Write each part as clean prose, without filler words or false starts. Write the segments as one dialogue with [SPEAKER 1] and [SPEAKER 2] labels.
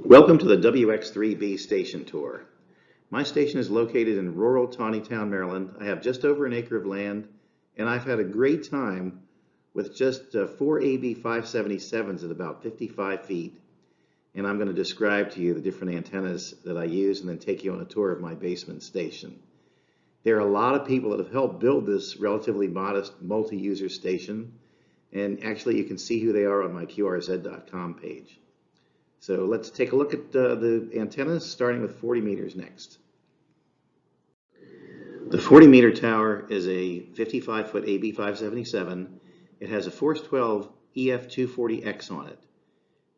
[SPEAKER 1] Welcome to the WX3B station tour. My station is located in rural Taneytown, Maryland. I have just over an acre of land, and I've had a great time with just 4 AB577s at about 55 feet. And I'm going to describe to you the different antennas that I use and then take you on a tour of my basement station. There are a lot of people that have helped build this relatively modest multi-user station, and actually you can see who they are on my QRZ.com page. So let's take a look at the antennas, starting with 40 meters next. The 40 meter tower is a 55-foot AB577. It has a Force 12 EF240X on it.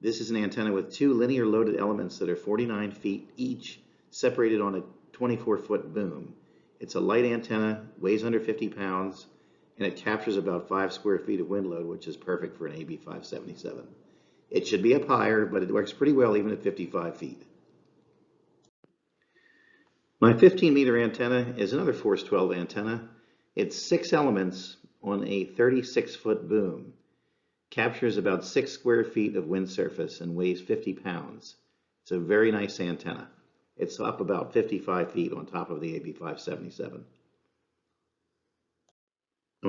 [SPEAKER 1] This is an antenna with two linear loaded elements that are 49 feet each, separated on a 24-foot boom. It's a light antenna, weighs under 50 pounds, and it captures about 5 square feet of wind load, which is perfect for an AB577. It should be up higher, but it works pretty well even at 55 feet. My 15 meter antenna is another Force 12 antenna. It's 6 elements on a 36-foot boom. Captures about 6 square feet of wind surface and weighs 50 pounds. It's a very nice antenna. It's up about 55 feet on top of the AB577.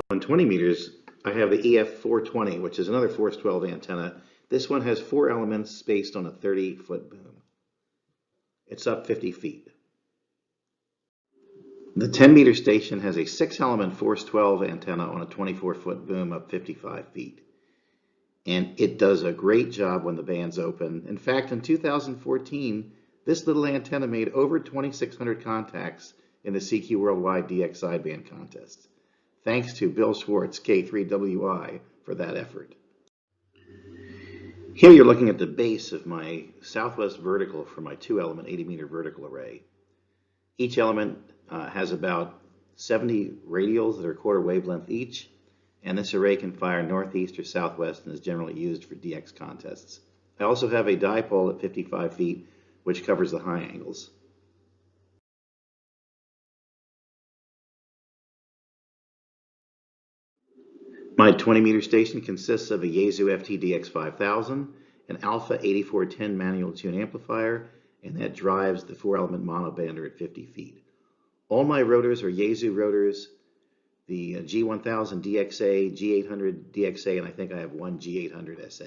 [SPEAKER 1] On 20 meters, I have the EF420, which is another Force 12 antenna. This one has 4 elements spaced on a 30-foot boom. It's up 50 feet. The 10 meter station has a 6-element Force 12 antenna on a 24-foot boom up 55 feet. And it does a great job when the band's open. In fact, in 2014, this little antenna made over 2,600 contacts in the CQ Worldwide DX Sideband contest. Thanks to Bill Schwartz, K3WI, for that effort. Here you're looking at the base of my southwest vertical for my 2-element 80 meter vertical array. Each element has about 70 radials that are quarter wavelength each, and this array can fire northeast or southwest and is generally used for DX contests. I also have a dipole at 55 feet which covers the high angles. My 20 meter station consists of a Yaesu FT-DX5000, an Alpha 8410 manual tune amplifier, and that drives the 4-element monobander at 50 feet. All my rotors are Yaesu rotors, the G1000 DXA, G800 DXA, and I think I have one G800 SA.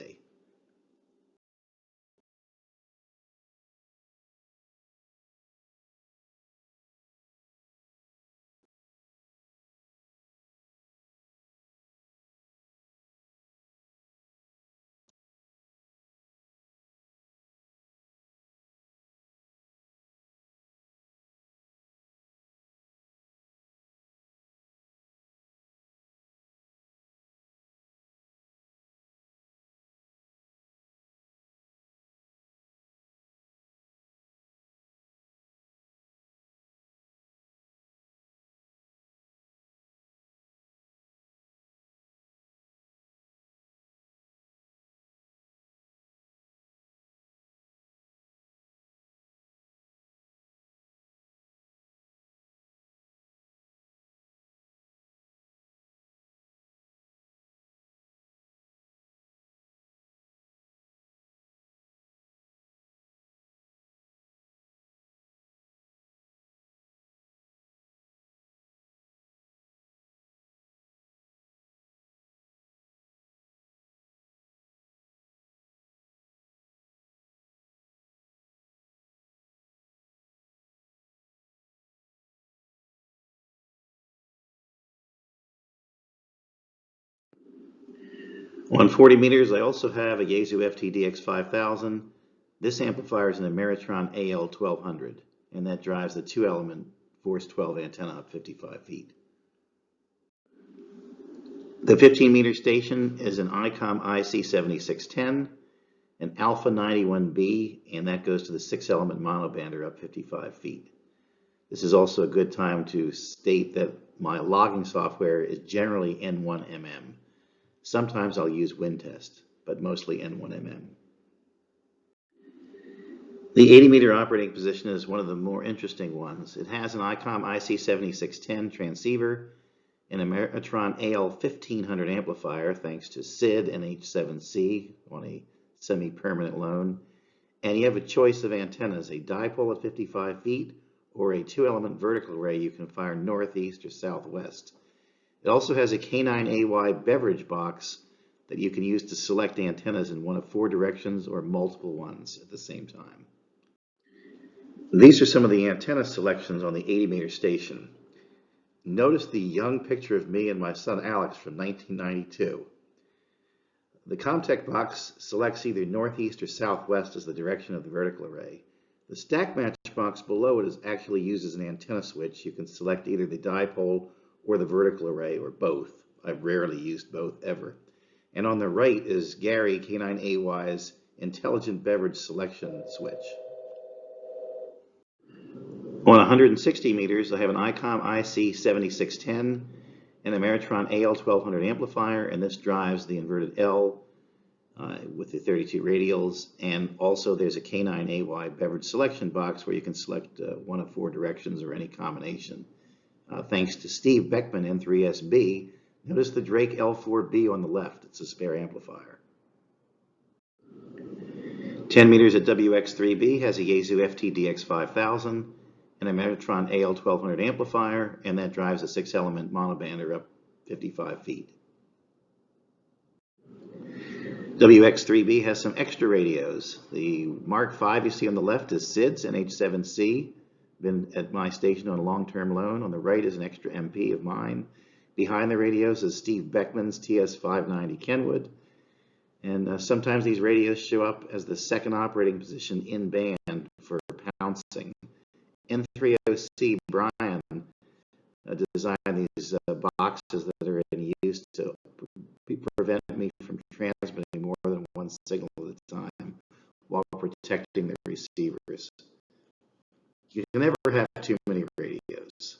[SPEAKER 1] On 40 meters, I also have a Yaesu FT-DX5000. This amplifier is an Ameritron AL1200, and that drives the 2-element Force 12 antenna up 55 feet. The 15 meter station is an ICOM IC7610, an Alpha 91B, and that goes to the 6-element monobander up 55 feet. This is also a good time to state that my logging software is generally N1MM. Sometimes I'll use WindTest, but mostly N1MM. The 80 meter operating position is one of the more interesting ones. It has an ICOM IC7610 transceiver, an Ameritron AL1500 amplifier thanks to SID and H7C on a semi-permanent loan, And you have a choice of antennas, a dipole at 55 feet or a 2-element vertical array you can fire northeast or southwest. It also has a K9AY beverage box that you can use to select antennas in one of 4 directions or multiple ones at the same time. These are some of the antenna selections on the 80-meter station. Notice the young picture of me and my son Alex from 1992. The Comtech box selects either northeast or southwest as the direction of the vertical array. The stack match box below it is actually used as an antenna switch. You can select either the dipole or the vertical array, or both. I've rarely used both ever. And on the right is Gary K9AY's intelligent beverage selection switch. On 160 meters, I have an ICOM IC7610 and a Meritron AL1200 amplifier, and this drives the inverted L with the 32 radials, and also there's a K9AY beverage selection box where you can select one of 4 directions or any combination. Thanks to Steve Beckman, N3SB, notice the Drake L4B on the left. It's a spare amplifier. 10 meters at WX3B has a Yaesu FT-DX5000 and a Meritron AL1200 amplifier, and that drives a 6-element monobander up 55 feet. WX3B has some extra radios. The Mark V you see on the left is SIDS NH7C, been at my station on a long-term loan. On the right is an extra MP of mine. Behind the radios is Steve Beckman's TS590 Kenwood. And sometimes these radios show up as the second operating position in band for pouncing. N3OC Brian designed these boxes that are in use to prevent me from transmitting more than one signal at a time while protecting the receivers. You can never have too many radios.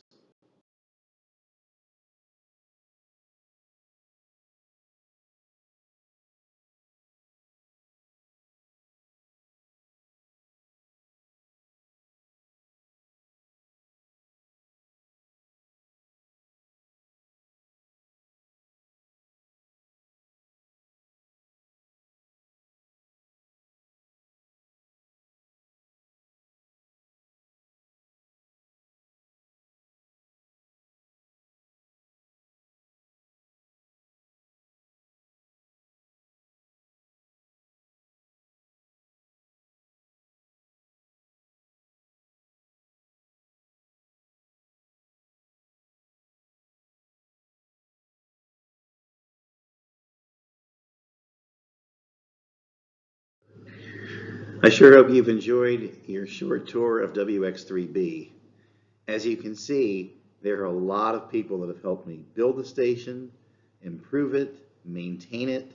[SPEAKER 1] I sure hope you've enjoyed your short tour of WX3B. As you can see, there are a lot of people that have helped me build the station, improve it, maintain it,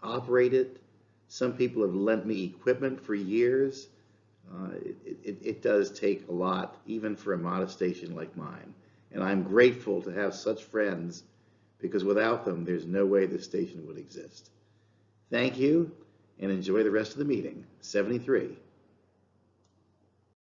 [SPEAKER 1] operate it. Some people have lent me equipment for years. It does take a lot, even for a modest station like mine. And I'm grateful to have such friends, because without them, there's no way this station would exist. Thank you, and enjoy the rest of the meeting. 73.